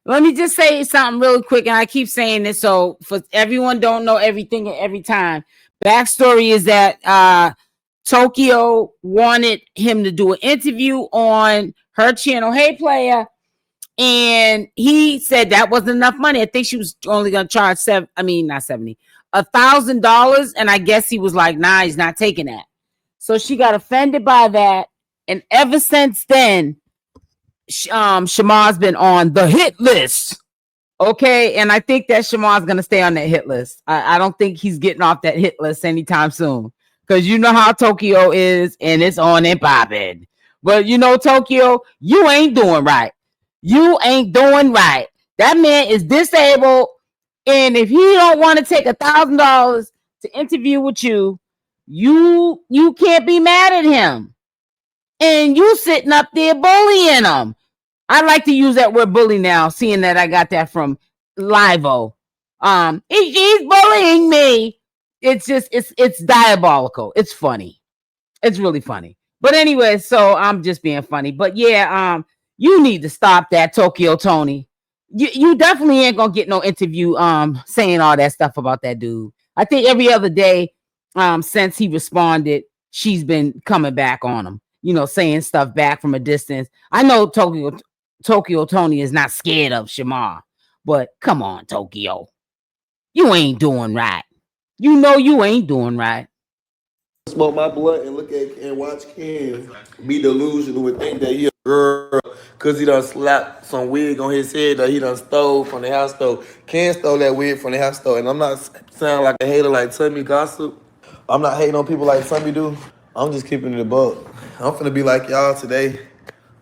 Let me just say something really quick, and I keep saying this so for everyone don't know everything at every time. Backstory is that Tokyo wanted him to do an interview on her channel, Hey Player, and he said that wasn't enough money. I think she was only going to charge $1,000, and I guess he was like, nah, he's not taking that. So she got offended by that, and ever since then, Shamar's been on the hit list. Okay, and I think that Shamar's gonna stay on that hit list. I don't think he's getting off that hit list anytime soon, because you know how Tokyo is, and it's on and popping. But you know, Tokyo, you ain't doing right. You ain't doing right. That man is disabled, and if he don't want to take $1,000 to interview with you, you can't be mad at him. And you sitting up there bullying him. I like to use that word bully now, seeing that I got that from Livo. He's bullying me. It's just, it's diabolical. It's funny. It's really funny. But anyway, so I'm just being funny. But yeah, you need to stop that, Tokyo Toni. You definitely ain't gonna get no interview saying all that stuff about that dude. I think every other day since he responded, she's been coming back on him, you know, saying stuff back from a distance. I know Tokyo Toni is not scared of Shamar, but come on, Tokyo, you ain't doing right. You know you ain't doing right. Smoke my blunt and look at and watch Ken be delusional and think that he a girl because he done slapped some wig on his head that he done stole from the house store. Ken stole that wig from the house store, and I'm not sounding like a hater like Tommythegossip. I'm not hating on people like some do. I'm just keeping it a buck. I'm finna be like y'all today.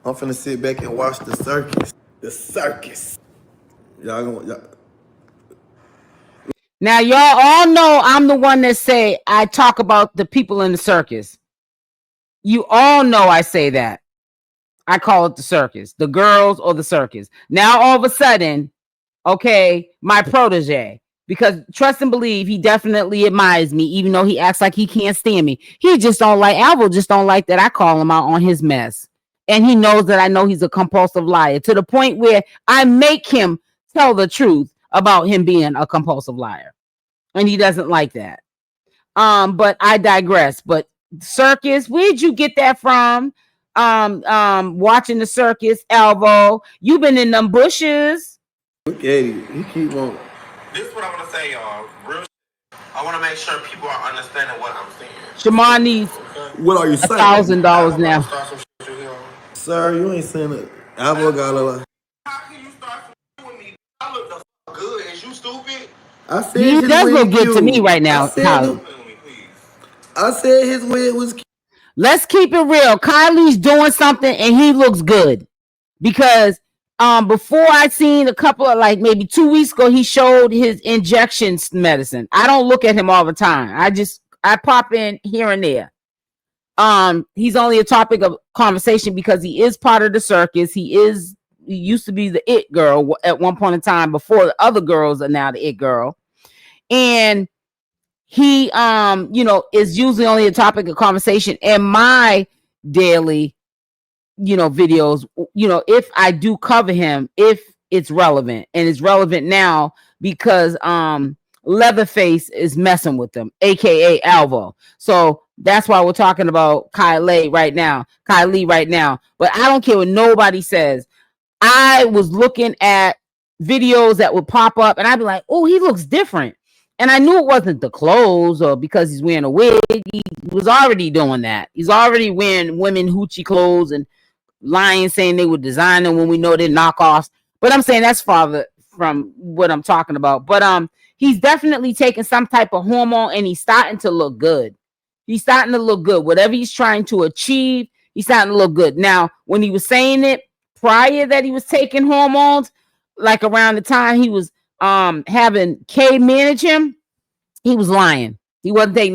I'm finna sit back and watch the circus. The circus. Y'all. Now, y'all all know I'm the one that say I talk about the people in the circus. You all know I say that. I call it the circus, the girls or the circus. Now, all of a sudden, okay, my protege, because trust and believe, he definitely admires me, even though he acts like he can't stand me. He just don't like, Alvo just don't like that I call him out on his mess. And he knows that I know he's a compulsive liar, to the point where I make him tell the truth about him being a compulsive liar. And he doesn't like that. But I digress. But circus, where'd you get that from? Watching the circus, Alvo. You've been in them bushes. Look at him. He keep on. This is what I want to say, y'all. Real I want to make sure people are understanding what I'm saying. Shamar needs what are you saying? $1,000 now. Sir, you ain't saying it. Alvo got a lot. How can you start with me? I look the fuck good. Is you stupid? I said he does look good to me right now. I said his wig was cute. Let's keep it real. Kylie's doing something and he looks good. Because before I seen a couple of, like, maybe 2 weeks ago, he showed his injections medicine. I don't look at him all the time. I pop in here and there. He's only a topic of conversation because he is part of the circus. He used to be the it girl at one point in time before the other girls are now the it girl. And he, is usually only a topic of conversation. And my daily, videos, if I do cover him, if it's relevant, and it's relevant now because, Leatherface is messing with them, aka Alvo. So that's why we're talking about Kylie right now. But I don't care what nobody says. I was looking at videos that would pop up and I'd be like, oh, he looks different. And I knew it wasn't the clothes or because he's wearing a wig. He was already doing that. He's already wearing women hoochie clothes and lying, saying they were designer when we know they're knockoffs. But I'm saying that's farther from what I'm talking about. But he's definitely taking some type of hormone and he's starting to look good. Whatever he's trying to achieve, he's starting to look good. Now, when he was saying it prior that he was taking hormones, like around the time he was having Kay manage him, he was lying. He wasn't taking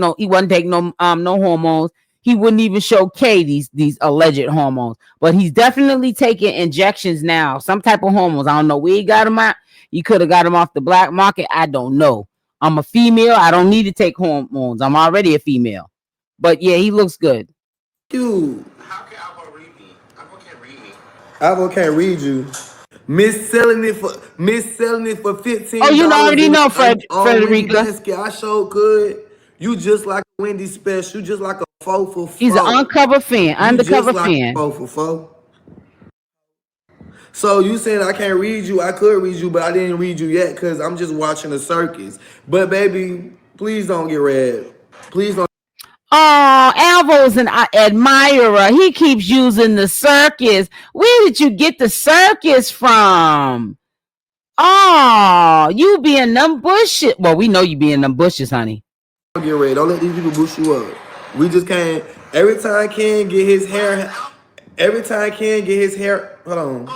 no hormones. He wouldn't even show Kay these alleged hormones. But he's definitely taking injections now, some type of hormones. I don't know where he got them at. He could have got them off the black market. I don't know. I'm a female. I don't need to take hormones. I'm already a female. But yeah, he looks good. Dude. How can Alvo read me? Alvo can't read me. Alvo can't read you. Selling it for $15 Oh, you already know, on Wendy Frederica. Basket. I sure could. You just like a Wendy special. You just like a 4 for 4. He's an undercover fan. You just like a Fan. 4 for 4. So you saying I can't read you? I could read you, but I didn't read you yet because I'm just watching the circus. But baby, please don't get read. Please don't. Oh, Alvo's an admirer. He keeps using the circus. Where did you get the circus from? Oh, you be in them bushes. Well, we know you be in them bushes, honey. Don't get read. Don't let these people boost you up. We just can't. Every time Ken get his hair. Hold on.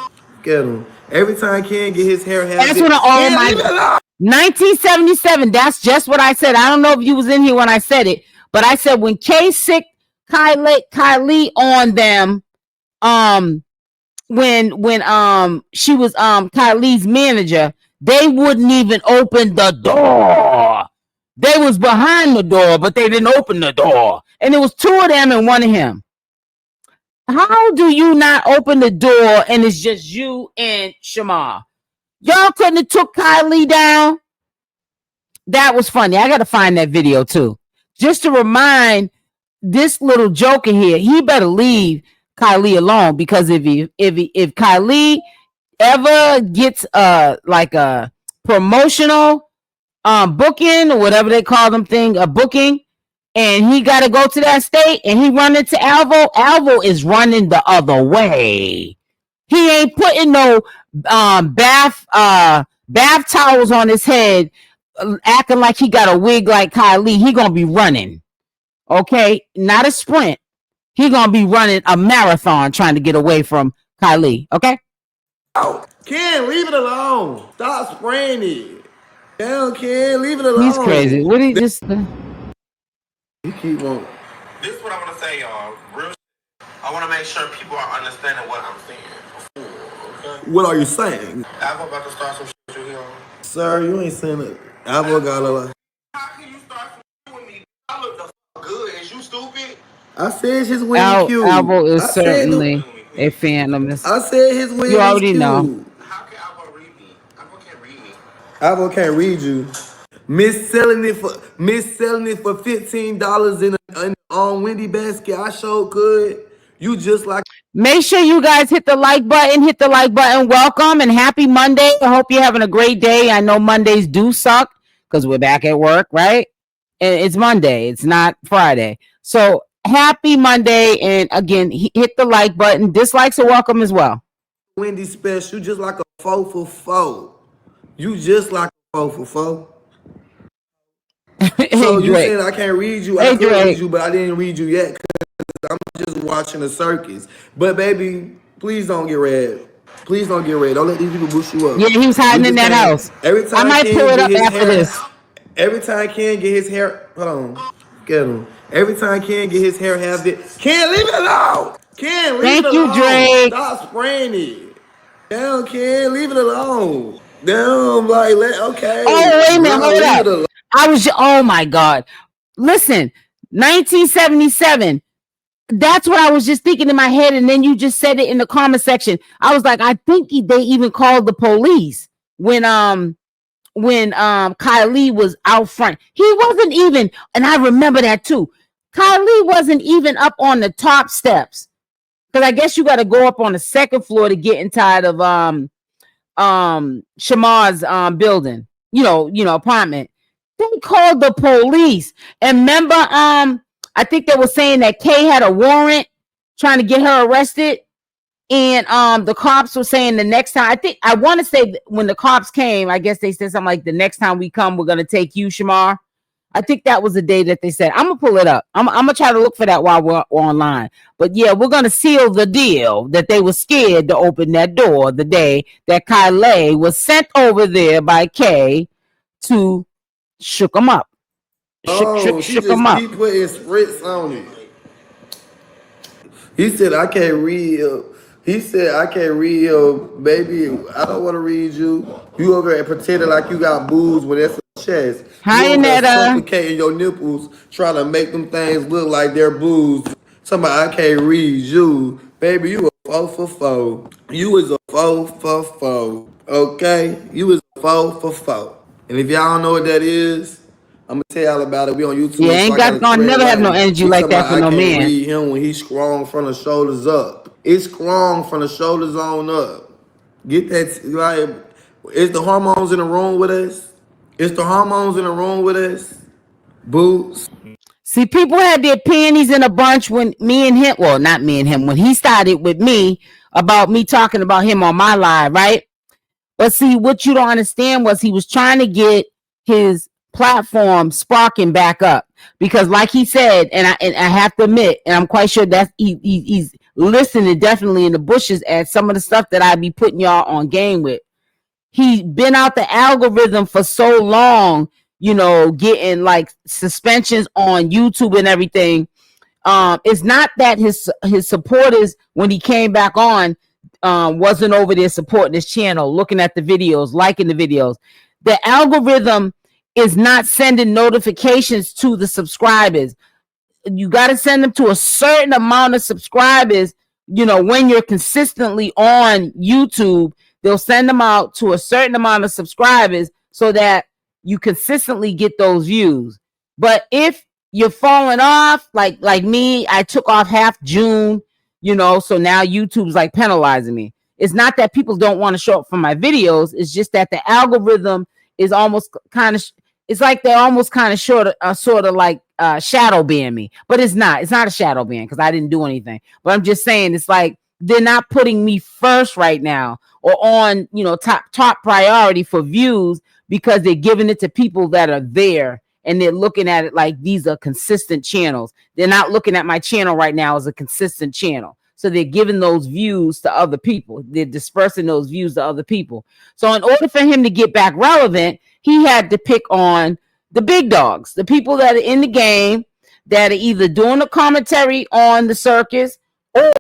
Get him. Every time Ken get his hair. That's when all my 1977. That's just what I said. I don't know if you was in here when I said it, but I said when Kay sick Kaylee on them, when she was Kylie's manager, they wouldn't even open the door. They was behind the door, but they didn't open the door. And it was 2 of them and 1 of him. How do you not open the door and it's just you and Shamar? Y'all couldn't have took Kylie down? That was funny. I got to find that video too. Just to remind this little joker here, he better leave Kylie alone, because if Kylie ever gets like a promotional booking or whatever they call them thing, a booking, and he got to go to that state and he run into Alvo is running the other way. He ain't putting no bath towels on his head, acting like he got a wig like Kylie. He gonna be running, okay? Not a sprint. He gonna be running a marathon trying to get away from Kylie, okay? Oh, Ken, leave it alone. Stop spraying it. Down, Ken, leave it alone. He's crazy. What did he just? You keep on. This is what I want to say, y'all. Real. I want to make sure people are understanding what I'm saying. Okay? What are you saying? Alvo about to start some shit with you here. Sir, you ain't saying it. Alvo got a lot. How can you start some shit with me? I look the fuck good. Is you stupid? I said his wing cute. Alvo is certainly a fan of this. I said his wing You already cute. know. How can Alvo read me? Alvo can't read me. Alvo can't read you. Selling it for $15 on Wendy Basket. I sure could. You just like. Make sure you guys hit the like button. Welcome and happy Monday. I hope you're having a great day. I know Mondays do suck because we're back at work, right? And it's Monday. It's not Friday. So happy Monday. And again, hit the like button. Dislikes are welcome as well. Wendy special. You just like a 4 for 4. You just like a 4 for 4. So you saying I can't read you? I could read you, but I didn't read you yet because I'm just watching the circus. But baby, please don't get read. Please don't get read. Don't let these people boost you up. Yeah, he was hiding in that house. Every time I might pull it up after this. Every time Ken get his hair, hold on, get him. Every time Ken get his hair, have it. Ken, leave it alone. Ken, leave it alone. Thank you, Drake. Stop spraying it. Down, Ken, leave it alone. Down, like, okay. Oh, wait a minute, hold up. Oh my God. Listen, 1977. That's what I was just thinking in my head. And then you just said it in the comment section. I was like, I think they even called the police when Kylie was out front. He wasn't even, and I remember that too. Kylie wasn't even up on the top steps. Because I guess you got to go up on the second floor to get inside of Shamar's building, apartment. They called the police. And remember, I think they were saying that Kay had a warrant trying to get her arrested. And the cops were saying the next time, I want to say when the cops came, I guess they said something like, the next time we come, we're going to take you, Shamar. I think that was the day that they said. I'm going to pull it up. I'm going to try to look for that while we're online. But yeah, we're going to seal the deal that they were scared to open that door the day that Kylie was sent over there by Kay to shook them up. Shook them up. Keep putting spritz on it. He said, I can't read you. He said, I can't read you, baby. I don't want to read you. You over there pretending like you got boobs when that's a chest. Hi, Netta. Complicating your nipples, trying to make them things look like they're boobs. Somebody, I can't read you. Baby, you a 4 for 4. You was a 4 for 4. Okay? You was a 4 for 4. And if y'all don't know what that is, I'm gonna tell y'all about it. We on YouTube, Yeah, so ain't I got got a gonna twin never have no lane. energy He like talking that about for I no can't man. read him when he's strong from the shoulders up. It's strong from the shoulders on up. Get that right. Is the hormones in the room with us? Is the hormones in the room with us? Boots. See, people had their panties in a bunch when me and him, well, not me and him, when he started with me about me talking about him on my live, right? But see, what you don't understand was he was trying to get his platform sparking back up because, like he said, and I have to admit, and I'm quite sure that he's listening definitely in the bushes at some of the stuff that I be putting y'all on game with. He's been out the algorithm for so long, you know, getting like suspensions on YouTube and everything. It's not that his supporters when he came back on wasn't over there supporting his channel, looking at the videos, liking the videos. The algorithm is not sending notifications to the subscribers. You got to send them to a certain amount of subscribers. You know, when you're consistently on YouTube, they'll send them out to a certain amount of subscribers so that you consistently get those views. But if you're falling off, like me, I took off half June, you know, so now YouTube's like penalizing me. It's not that people don't want to show up for my videos. It's just that the algorithm is almost kind of, it's like they're almost kind of sort of like shadow ban me, but it's not a shadow ban because I didn't do anything. But I'm just saying, it's like they're not putting me first right now or on, you know, top priority for views because they're giving it to people that are there and they're looking at it like these are consistent channels. They're not looking at my channel right now as a consistent channel. So they're giving those views to other people. They're dispersing those views to other people. So in order for him to get back relevant, he had to pick on the big dogs, the people that are in the game, that are either doing the commentary on the circus or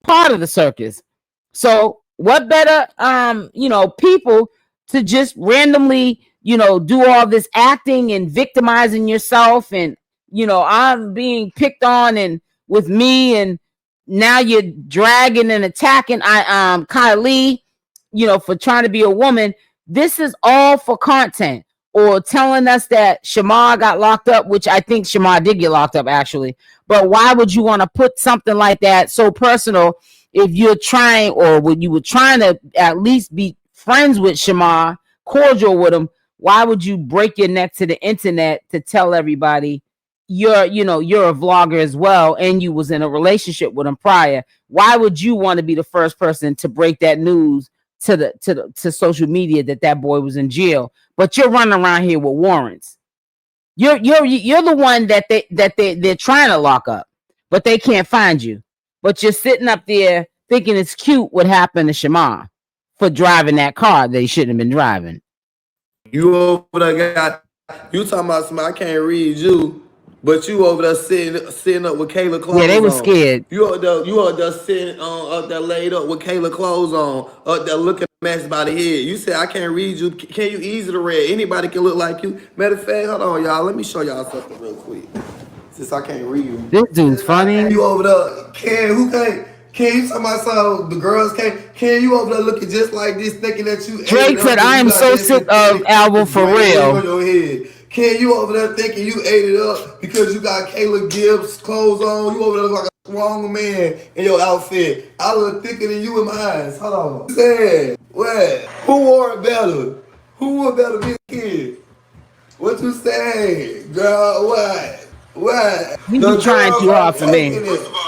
part of the circus. So what better, you know, people to just randomly, you know, do all this acting and victimizing yourself, and you know, I'm being picked on and with me, and now you're dragging and attacking Kaylee, you know, for trying to be a woman. This is all for content, or telling us that Shamar got locked up, which I think Shamar did get locked up actually. But why would you want to put something like that so personal if you're trying, or when you were trying to at least be friends with Shamar, cordial with him? Why would you break your neck to the internet to tell everybody you're a vlogger as well and you was in a relationship with him prior? Why would you want to be the first person to break that news to social media that boy was in jail? But you're running around here with warrants. You're the one that they're trying to lock up, but they can't find you. But you're sitting up there thinking it's cute what happened to Shamar for driving that car that he shouldn't have been driving. You over there you talking about somebody, I can't read you, but you over there sitting up with Kayla clothes on. Yeah, they were scared. You over there sitting up there laid up with Kayla clothes on, up there looking a mess by the head. You said I can't read you. Can you easily read? Anybody can look like you. Matter of fact, hold on, y'all. Let me show y'all something real quick. Since I can't read you. This dude's funny. You over there, who can't? Can you talking about some the girls can't? Can you over there looking just like this, thinking that you? Drake said, "I am so sick of Alvo for real." On your head. Can you over there thinking you ate it up because you got Kayla Gibbs clothes on? You over there look like a strong man in your outfit. I look thicker than you in my eyes. Hold on. Say what? Who wore it better? Who wore better than kid? What you say, girl? What? What? You be trying too hard for me. First of all,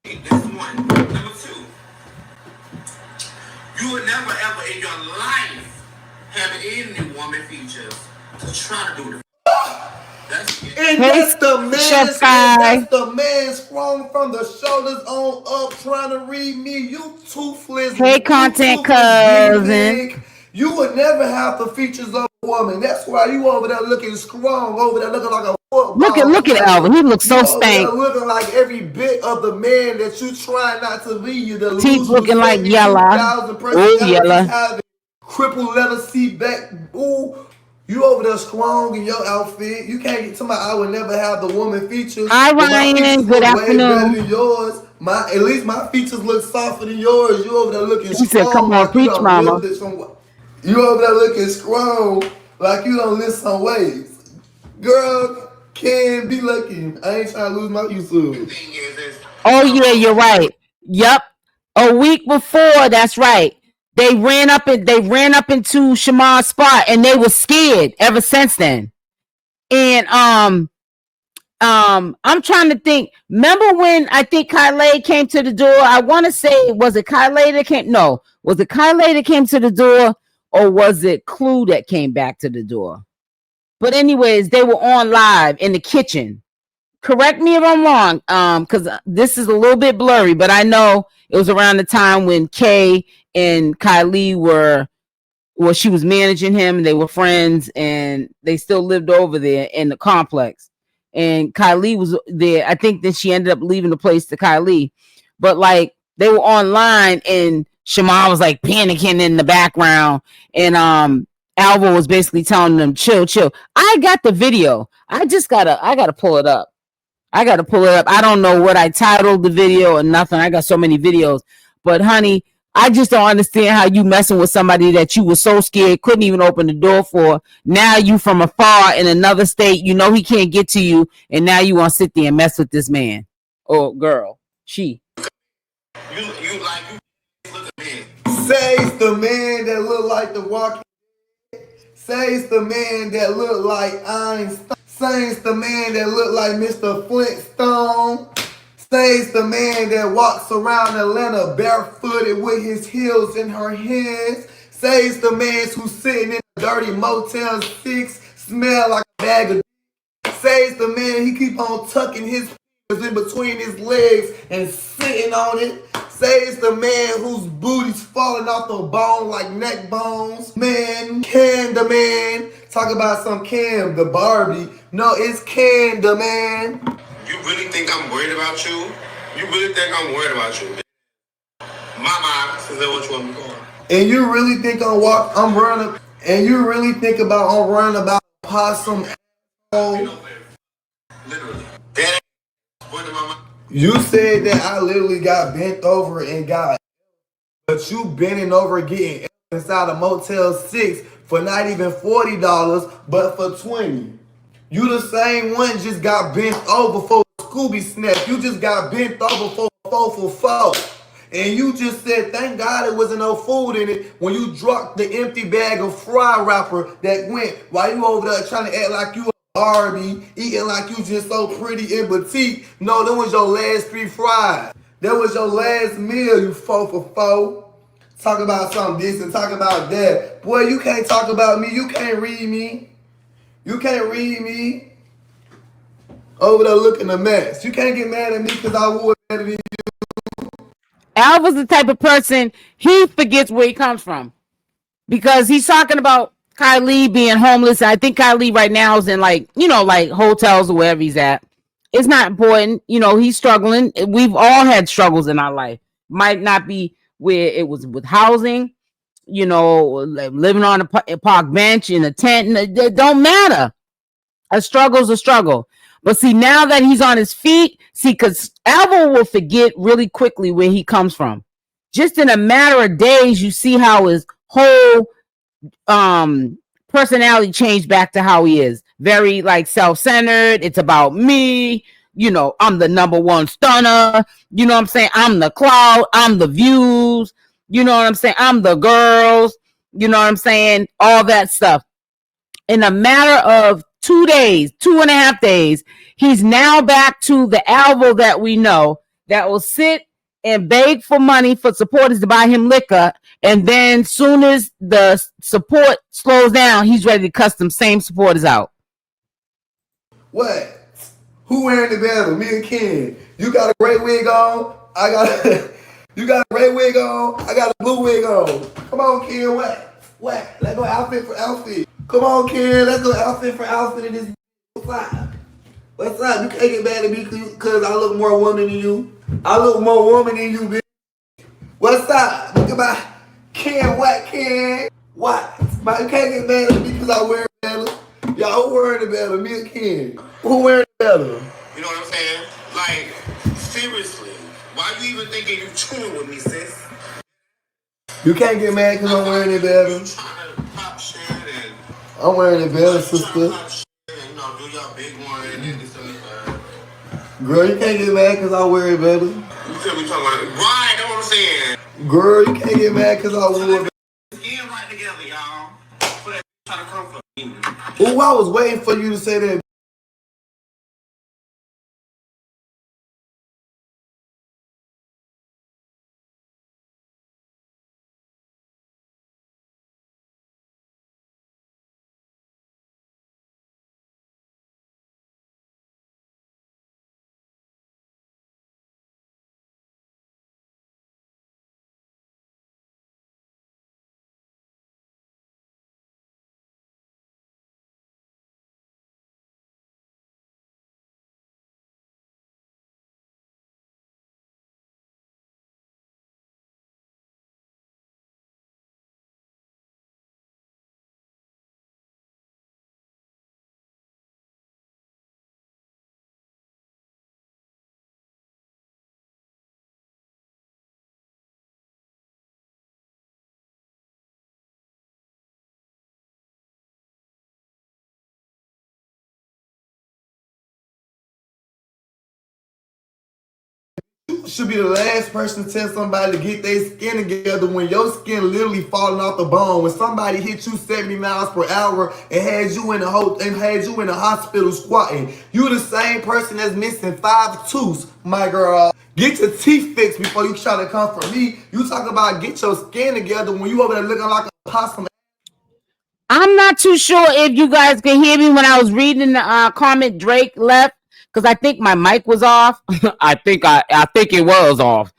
that's one. Number two, you would never ever in your life have any woman features to try to do the. That's the man sprung from the shoulders on up trying to read me. You toothless. Hey, content cousin. You would never have the features of a woman. That's why you over there looking strong, over there looking like a football. Look at Alvin. He looks so stank. Looking like every bit of the man that you try not to be. You the teeth looking like yellow. Oh, yellow. Crippled letter C back. Ooh. You over there strong in your outfit. You can't get to my. I would never have the woman features. Hi, But my features Ryan. Good look way better afternoon. than yours. At least my features look softer than yours. You over there looking He said, strong come on, like you preach, don't mama. live this some. You over there looking strong like you don't live some ways. Girl, can be lucky. I ain't trying to lose my YouTube. Oh, yeah, you're right. Yep. A week before, that's right. They ran up into Shamar's spot and they were scared ever since then. And I'm trying to think. Remember when I think Kaylee came to the door? I want to say, was it Kaylee that came? No, was it Kaylee that came to the door, or was it Clue that came back to the door? But anyways, they were on live in the kitchen. Correct me if I'm wrong, because this is a little bit blurry, but I know it was around the time when Kay and Kaylee she was managing him, and they were friends, and they still lived over there in the complex. And Kaylee was there. I think that she ended up leaving the place to Kaylee, but like they were online, and Shamar was like panicking in the background, and Alvo was basically telling them, chill. I got the video. I gotta pull it up. I don't know what I titled the video or nothing. I got so many videos. But honey, I just don't understand how you messing with somebody that you were so scared, couldn't even open the door for. Now you from afar in another state, you know he can't get to you, and now you want to sit there and mess with this man. Or girl. She. You look at me. Say's the man that look like the Walking Dead. Say's the man that look like Einstein. Say's the man that look like Mr. Flintstone. Say's the man that walks around Atlanta barefooted with his heels in her hands. Say's the man who's sitting in a dirty Motel 6, smell like a bag of. Say's the man he keep on tucking his fingers in between his legs and sitting on it. Say's the man whose booty's falling off the bone like neck bones. Man, Can the man. Talk about some Cam, the Barbie. No, it's Can the man. You really think I'm worried about you? You really think I'm worried about you? Mama, is that what you want me for? And you really think I'm running, and you really think about I'm running about possum. Literally. That what the mama? You said that I literally got bent over and got, but you bending over getting inside a Motel 6 for not even $40, but for $20. You the same one just got bent over for Scooby Snap. You just got bent over for 4 for 4. And you just said, thank God it wasn't no food in it when you dropped the empty bag of fry wrapper that went while you over there trying to act like you a Barbie, eating like you just so pretty in boutique. No, that was your last 3 fries. That was your last meal, you 4 for 4. Talk about something this and talk about that. Boy, you can't talk about me. You can't read me. You can't read me. Over there looking a mess. You can't get mad at me because I wore better than you. Alva's the type of person, he forgets where he comes from. Because he's talking about Kaylee being homeless. I think Kaylee right now is in like hotels or wherever he's at. It's not important. He's struggling. We've all had struggles in our life. Might not be where it was with housing, like living on a park bench in a tent. It don't matter. A struggle's a struggle. But see, now that he's on his feet, because Alvo will forget really quickly where he comes from. Just in a matter of days, you see how his whole personality changed back to how he is. Very like self-centered. It's about me. I'm the number one stunner. You know what I'm saying? I'm the cloud. I'm the views. You know what I'm saying? I'm the girls. You know what I'm saying? All that stuff. In a matter of 2 days, 2.5 days, he's now back to the Alvo that we know that will sit and beg for money for supporters to buy him liquor. And then soon as the support slows down, he's ready to cuss them same supporters out. What? Who wearing the better? Me and Ken. You got a gray wig on. You got a gray wig on. I got a blue wig on. Come on, Ken. What? Let's go outfit for outfit. Come on, Ken. Let's go outfit for outfit in this. What's up? You can't get mad at me because I look more woman than you. I look more woman than you, bitch. What's up? Look at my Ken. What, Ken? What? You can't get mad at me because I wear better? Y'all worried about it, me and Ken. Who wearing it better? You know what I'm saying? Like, seriously, why you even thinking you chewing with me, sis? You can't get mad because I'm wearing it better. You trying to pop shit and I'm wearing it better, sister. pop shit and, you know, do your big one and this and that. Girl, you can't get mad because I wear it better. You feel me talking about? Right, that's what I'm saying. Girl, you can't get mad because I wear it better. Skin right together, y'all. For that trying to come for me. Oh, I was waiting for you to say that. Should be the last person to tell somebody to get their skin together when your skin literally falling off the bone. When somebody hit you 70 miles per hour and had you in the hospital squatting, you the same person that's missing 5 tooths, my girl. Get your teeth fixed before you try to come for me. You talk about get your skin together when you over there looking like a possum. I'm not too sure if you guys can hear me when I was reading the comment Drake left, because I think my mic was off. I think it was off.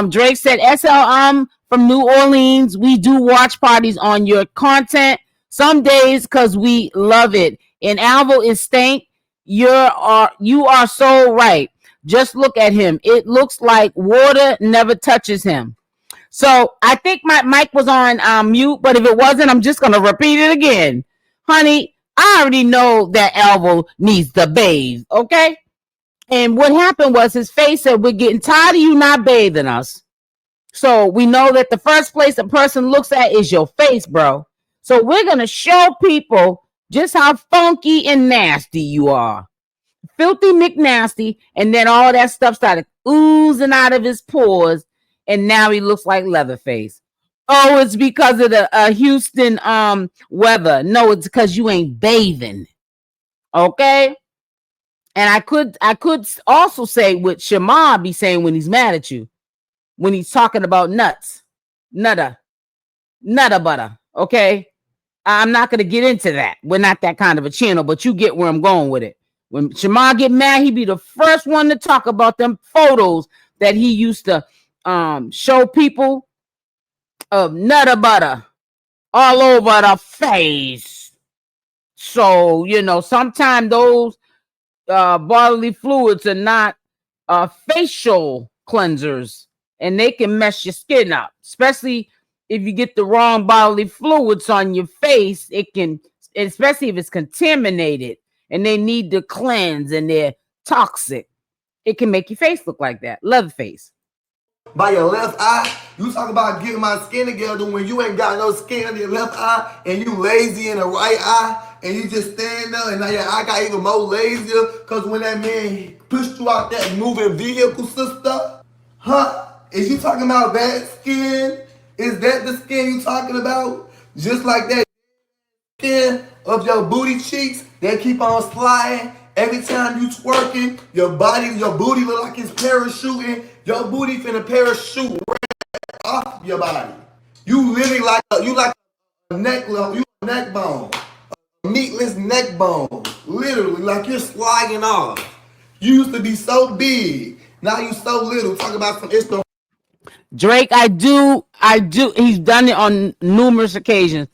Drake said, SL from New Orleans, we do watch parties on your content some days because we love it. And Alvo is stank. You are so right. Just look at him. It looks like water never touches him. So I think my mic was on mute, but if it wasn't, I'm just gonna repeat it again. Honey, I already know that Alvo needs to bathe, okay? And what happened was his face said, we're getting tired of you not bathing us. So we know that the first place a person looks at is your face, bro. So we're gonna show people just how funky and nasty you are. Filthy McNasty, and then all that stuff started oozing out of his pores, and now he looks like Leatherface. Oh, it's because of the Houston weather. No, it's because you ain't bathing. Okay? And I could also say what Shamar be saying when he's mad at you, when he's talking about nuts. Nutter butter. Okay? I'm not going to get into that. We're not that kind of a channel, but you get where I'm going with it. When Shamar get mad, he be the first one to talk about them photos that he used to show people of nutter butter all over the face. So, you know, sometimes those bodily fluids are not facial cleansers, and they can mess your skin up, especially if you get the wrong bodily fluids on your face. It can, especially if it's contaminated and they need to cleanse and they're toxic, it can make your face look like that. Leatherface. By your left eye, you talk about getting my skin together when you ain't got no skin in your left eye and you lazy in the right eye and you just stand there and now your eye got even more lazier because when that man pushed you out that moving vehicle, sister, huh? Is you talking about that skin? Is that the skin you talking about? Just like that skin of your booty cheeks that keep on sliding every time you twerking, your booty look like it's parachuting. Your booty finna parachute right off your body. You literally like a neck bone, a meatless neck bone. Literally, like you're sliding off. You used to be so big, now you so little. Talk about some Instagram. Drake, I do. He's done it on numerous occasions.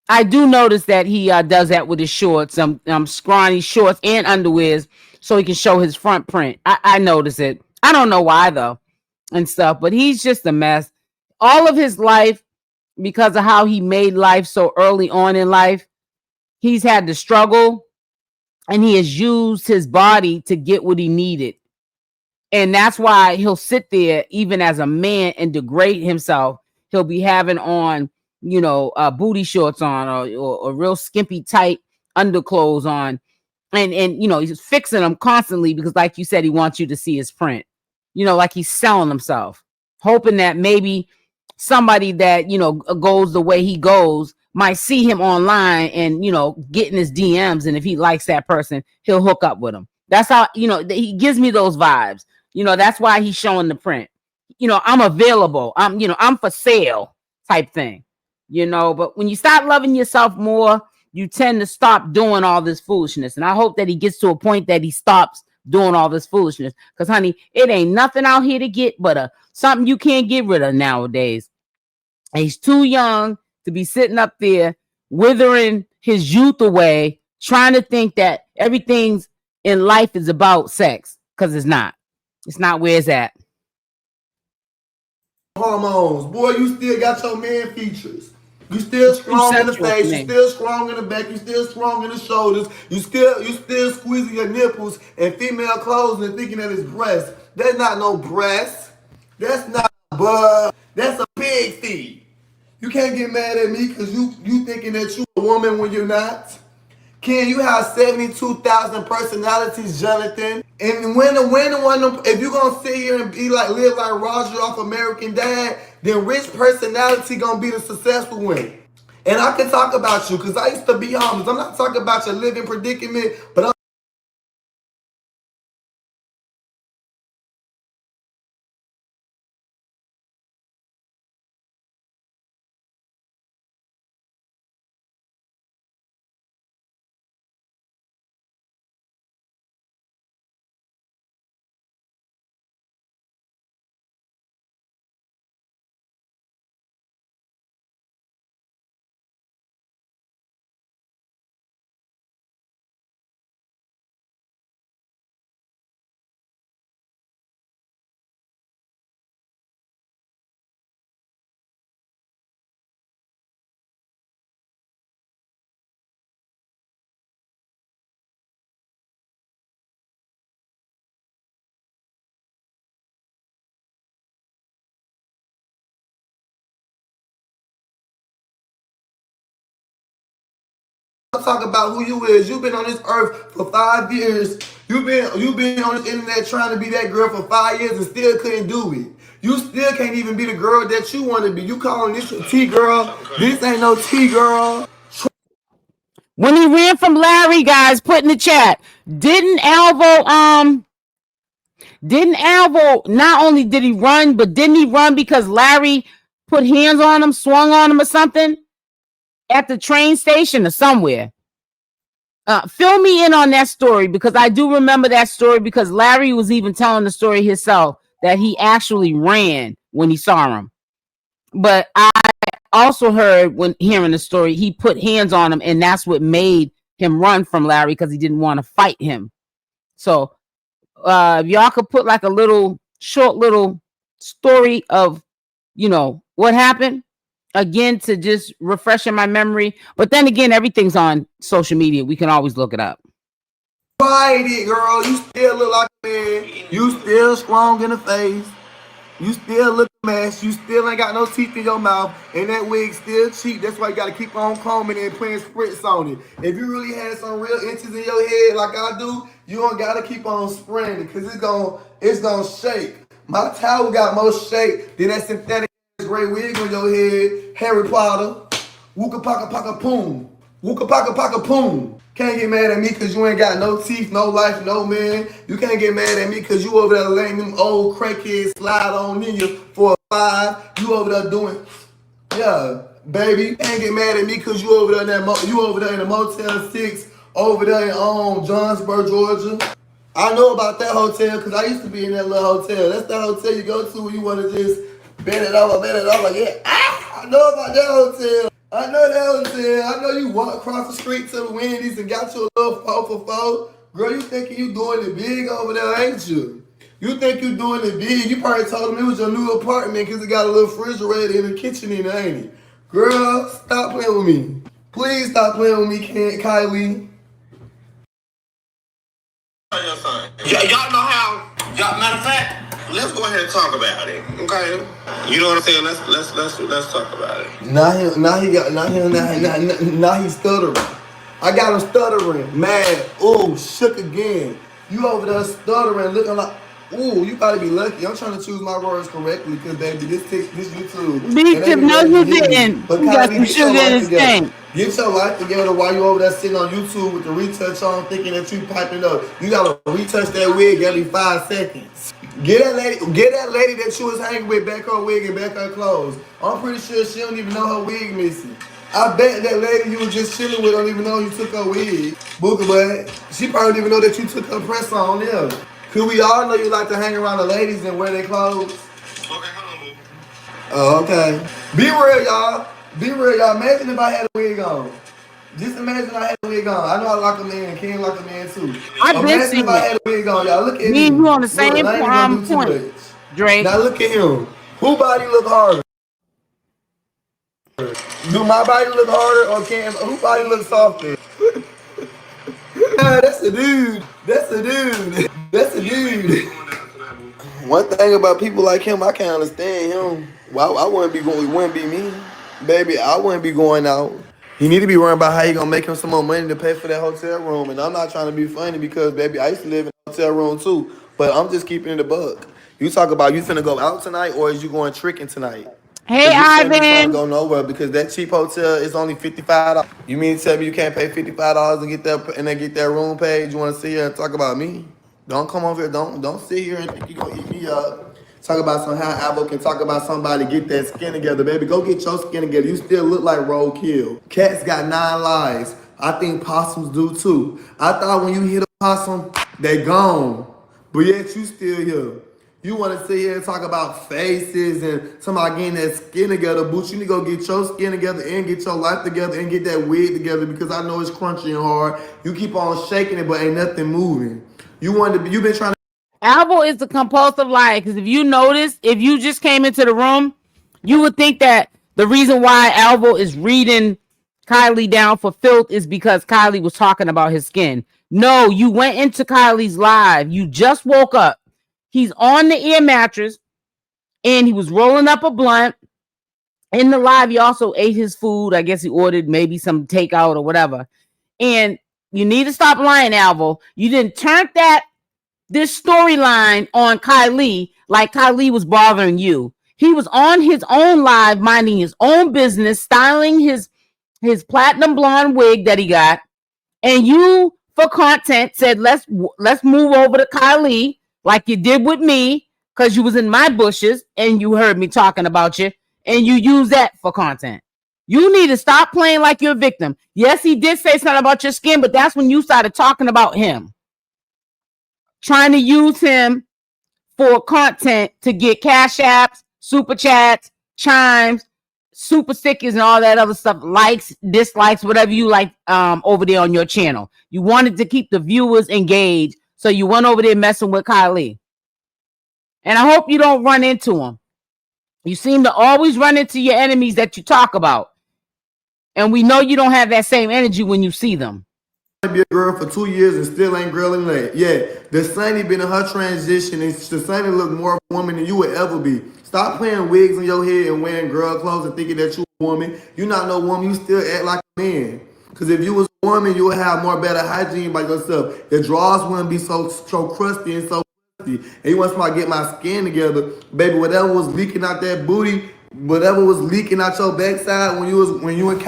I do notice that he does that with his shorts, scrawny shorts and underwears, so he can show his front print. I notice it. I don't know why though, and stuff. But he's just a mess. All of his life, because of how he made life so early on in life, he's had to struggle and he has used his body to get what he needed. And that's why he'll sit there even as a man and degrade himself. He'll be having on, booty shorts on or real skimpy tight underclothes on. And he's fixing them constantly because, like you said, he wants you to see his print. Like he's selling himself, hoping that maybe somebody that, goes the way he goes might see him online and, get in his DMs. And if he likes that person, he'll hook up with him. That's how, he gives me those vibes. That's why he's showing the print. I'm available. I'm for sale type thing, but when you start loving yourself more, you tend to stop doing all this foolishness. And I hope that he gets to a point that he stops doing all this foolishness. Because, honey, it ain't nothing out here to get but something you can't get rid of nowadays. And he's too young to be sitting up there withering his youth away, trying to think that everything's in life is about sex. Because it's not. It's not where it's at. Hormones. Boy, you still got your man features. You still strong in the face, you still strong in the back, you still strong in the shoulders, you still squeezing your nipples and female clothes and thinking that it's breast. That's not no breast. That's not butt. That's a pig feed. You can't get mad at me because you thinking that you a woman when you're not. Ken, you have 72,000 personalities, Jonathan. And when if you're gonna sit here and live like Roger off American Dad, then rich personality gonna be the successful one. And I can talk about you because I used to be homeless. I'm not talking about your living predicament, but I'm talking about who you is. You've been on this earth for 5 years. You've been on this internet trying to be that girl for 5 years and still couldn't do it. You still can't even be the girl that you want to be. You calling this a T girl? This ain't no T girl. When he ran from Larry, guys, put in the chat. Didn't Alvo not only did he run, but didn't he run because Larry put hands on him, swung on him or something at the train station or somewhere? Fill me in on that story because I do remember that story because Larry was even telling the story himself that he actually ran when he saw him. But I also heard when hearing the story, he put hands on him and that's what made him run from Larry because he didn't want to fight him. So if y'all could put like a short little story of, what happened again to just refreshing my memory. But then again, everything's on social media. We can always look it up. Fight it, girl. You still look like a man. You still strong in the face. You still look a mess. You still ain't got no teeth in your mouth. And that wig still cheap. That's why you got to keep on combing and putting spritz on it. If you really had some real inches in your head like I do, you don't got to keep on spraying it because it's gonna shake. My towel got more shake than that synthetic gray wig on your head. Harry Potter. Wooka paka paka poom. Wooka paka paka poom. Can't get mad at me because you ain't got no teeth, no life, no man. You can't get mad at me because you over there letting them old crackheads slide on in you for a 5. You over there doing, yeah, baby. You can't get mad at me because you over there in the Motel 6 over there in Johnsburg, Georgia. I know about that hotel because I used to be in that little hotel. That's the hotel you go to when you want to just bend it over, yeah. I know about that hotel. I know that hotel. I know you walk across the street to the Wendy's and got you a little 4 for 4. Girl, you thinking you doing it big over there, ain't you? You think you doing it big. You probably told them it was your new apartment because it got a little refrigerator in the kitchen in it, ain't it? Girl, stop playing with me. Please stop playing with me, Kylie. Y'all know how. Y'all, matter of fact, let's go ahead and talk about it. Okay. You know what I'm saying? Let's talk about it. Now he's stuttering. I got him stuttering. Man, ooh, shook again. You over there stuttering, looking like, ooh, you gotta be lucky. I'm trying to choose my words correctly because baby, this YouTube. Bishop, no, you didn't. But You got Kylie, some get your sugar in life his together. tank. Get your life together while you over there sitting on YouTube with the retouch on, thinking that you piping up. You gotta retouch that wig every 5 seconds. Get that lady that you was hanging with back her wig and back her clothes. I'm pretty sure she don't even know her wig missing. I bet that lady you was just chilling with don't even know you took her wig. Booker, but she probably don't even know that you took her press on there. Cause we all know you like to hang around the ladies and wear their clothes. Okay, hold on, boo. Oh, okay. Be real, y'all. Be real, y'all. Imagine if I had a wig on. Just imagine I had a wig on. I know I lock them in and Ken lock them in too. I've been Imagine seeing if I it. had a wig on, y'all. Look at Me and me. you on the same Look, I ain't gonna do too point, much. Drake. Now look at him. Who body look harder? Do my body look harder or who body look softer? That's a dude. That's a dude. That's a dude. One thing about people like him, I can't understand him. Well, I wouldn't be going. It wouldn't be me, baby. I wouldn't be going out. He need to be worrying about how he gonna make him some more money to pay for that hotel room. And I'm not trying to be funny because, baby, I used to live in a hotel room too. But I'm just keeping it a buck. You talk about you finna go out tonight or is you going tricking tonight? Hey, Cause you can't be trying to Ivan. go nowhere because that cheap hotel is only $55. You mean to tell me you can't pay $55 and get that room paid? You want to sit here and talk about me? Don't come over here. Don't sit here and think you gonna eat me up. Talk about some how Alvo can talk about somebody get that skin together, baby. Go get your skin together. You still look like roadkill. Cats got 9 lives. I think possums do too. I thought when you hit a possum, they gone, but yet you still here. You want to sit here and talk about faces and talking about getting that skin together, boots. You need to go get your skin together and get your life together and get that wig together because I know it's crunchy and hard. You keep on shaking it, but ain't nothing moving. You've been trying to. Alvo is the compulsive liar because if you notice, if you just came into the room, you would think that the reason why Alvo is reading Kylie down for filth is because Kylie was talking about his skin. No, you went into Kylie's live. You just woke up. He's on the air mattress and he was rolling up a blunt. In the live, he also ate his food. I guess he ordered maybe some takeout or whatever. And you need to stop lying, Alvo. You didn't turn this storyline on Kylie like Kylie was bothering you. He was on his own live, minding his own business, styling his platinum blonde wig that he got. And you, for content, said let's move over to Kylie like you did with me because you was in my bushes and you heard me talking about you and you use that for content. You need to stop playing like you're a victim. Yes, he did say something about your skin, but that's when you started talking about him, trying to use him for content to get cash apps, super chats, chimes, super stickers, and all that other stuff, likes, dislikes, whatever you like over there on your channel. You wanted to keep the viewers engaged, so you went over there messing with Kylie. And I hope you don't run into him. You seem to always run into your enemies that you talk about. And we know you don't have that same energy when you see them. Be a girl for 2 years and still ain't grilling leg. Yeah, the Sunny been in her transition and the Sunny look more of a woman than you would ever be. Stop playing wigs on your head and wearing girl clothes and thinking that you a woman. You not no woman, you still act like a man. Because if you was a woman, you would have more better hygiene by yourself. Your drawers wouldn't be so crusty and so crusty. And you want somebody to get my skin together. Baby, whatever was leaking out that booty, whatever was leaking out your backside when you in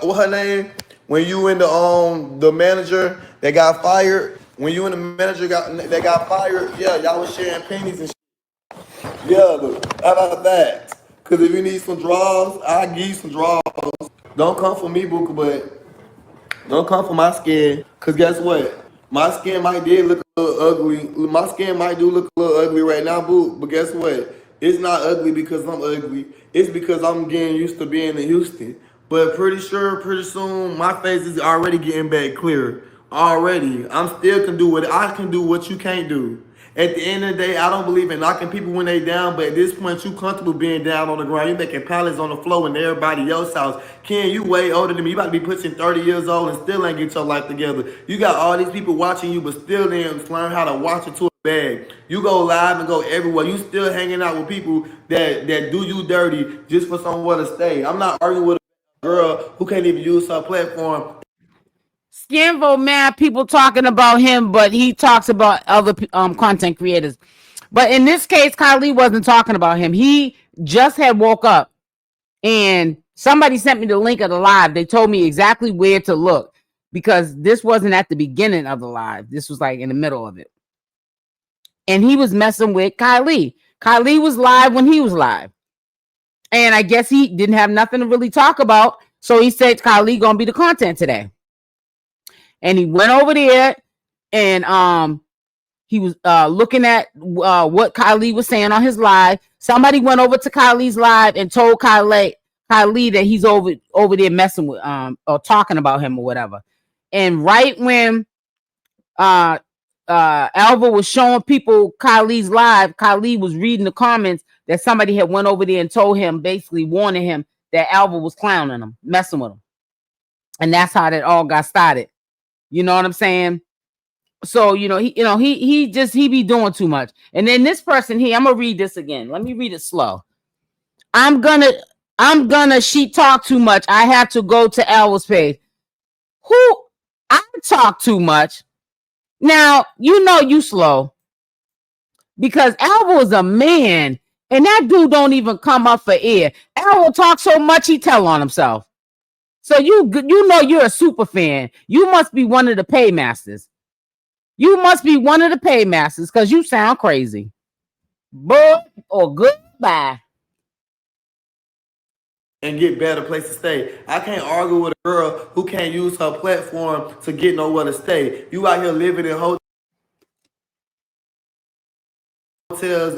what her name? When you and the manager that got fired, when you and the manager that got fired, yeah, y'all was sharing pennies and shit. Yeah, but how about that? Because if you need some draws, I'll give you some draws. Don't come for me, Booker, but don't come for my skin. Because guess what? My skin might look a little ugly. My skin might do look a little ugly right now, boo. But guess what? It's not ugly because I'm ugly. It's because I'm getting used to being in Houston. But pretty soon, my face is already getting back clear. Already. I can do what you can't do. At the end of the day, I don't believe in knocking people when they down, but at this point, you comfortable being down on the ground. You making pallets on the floor in everybody else's house. Ken, you way older than me. You about to be pushing 30 years old and still ain't get your life together. You got all these people watching you, but still didn't learn how to watch it to a bag. You go live and go everywhere. You still hanging out with people that do you dirty just for somewhere to stay. I'm not arguing with a girl who can't even use her platform. Skinvo mad people talking about him, but he talks about other content creators. But in this case, Kylie wasn't talking about him. He just had woke up, and somebody sent me the link of the live. They told me exactly where to look because this wasn't at the beginning of the live. This was like in the middle of it. And he was messing with Kylie. Kylie was live when he was live. And I guess he didn't have nothing to really talk about. So he said Kylie gonna be the content today. And he went over there and he was looking at what Kylie was saying on his live. Somebody went over to Kylie's live and told Kylie that he's over there messing with or talking about him or whatever. And right when Alvo was showing people Kylie's live, Kylie was reading the comments that somebody had went over there and told him, basically warning him that Alvo was clowning him, messing with him. And that's how that all got started. You know what I'm saying? So, he be doing too much. And then this person here, I'm gonna read this again. Let me read it slow. I'm gonna she talk too much. I have to go to Alvo's page. Who I talk too much? Now, you slow. Because Alvo is a man, and that dude don't even come up for air. Alvo talks so much he tell on himself. So you're a super fan. You must be one of the paymasters. You must be one of the paymasters because you sound crazy. Boy or goodbye. And get better place to stay. I can't argue with a girl who can't use her platform to get nowhere to stay. You out here living in hotels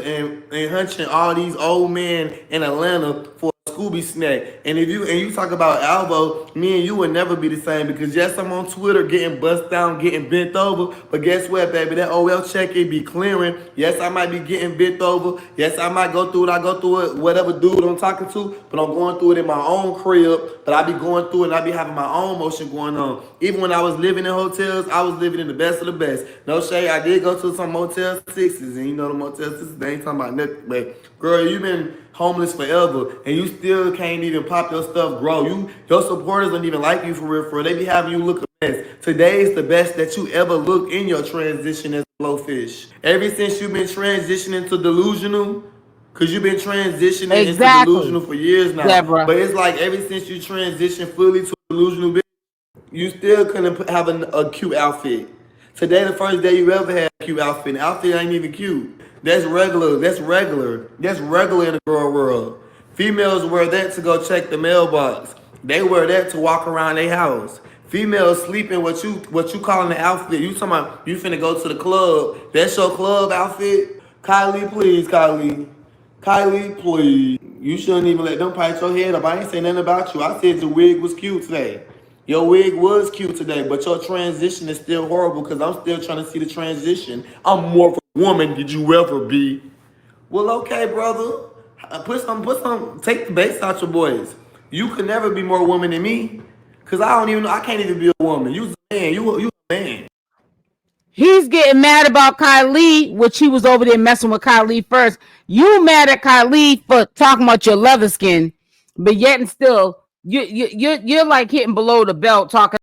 and hunching all these old men in Atlanta for a Scooby snack. And you talk about Alvo, me and you would never be the same because yes, I'm on Twitter getting bust down, getting bent over. But guess what, baby? That OL check it be clearing. Yes, I might be getting bent over. Yes, I might go through it, whatever dude I'm talking to, but I'm going through it in my own crib. But I be going through it and I be having my own motion going on. Even when I was living in hotels, I was living in the best of the best. No shade, I did go to some Motel 6s, and the Motel 6s, they ain't talking about nothing. But girl, you been homeless forever, and you still can't even pop your stuff grow. Your supporters don't even like you for real. They be having you look a mess. Today is the best that you ever look in your transition as a blowfish. Ever since you've been transitioning to delusional, because you've been transitioning into delusional for years now. Deborah. But it's like ever since you transitioned fully to delusional, you still couldn't have a cute outfit. Today, the first day you ever had a cute outfit. The outfit ain't even cute. That's regular. That's regular in the girl world. Females wear that to go check the mailbox. They wear that to walk around their house. Females sleep in what you calling the outfit. You talking about you finna go to the club. That's your club outfit. Kylie, please, Kylie, please. You shouldn't even let them pipe your head up. I ain't say nothing about you. I said your wig was cute today. Your wig was cute today, but your transition is still horrible because I'm still trying to see the transition. I'm more of a woman did you ever be. Well, okay, brother. Take the bass out your boys. You could never be more woman than me because I can't even be a woman. You's a man. You a man. He's getting mad about Kylie, which he was over there messing with Kylie first. You mad at Kylie for talking about your leather skin, but yet and still, you're like hitting below the belt talking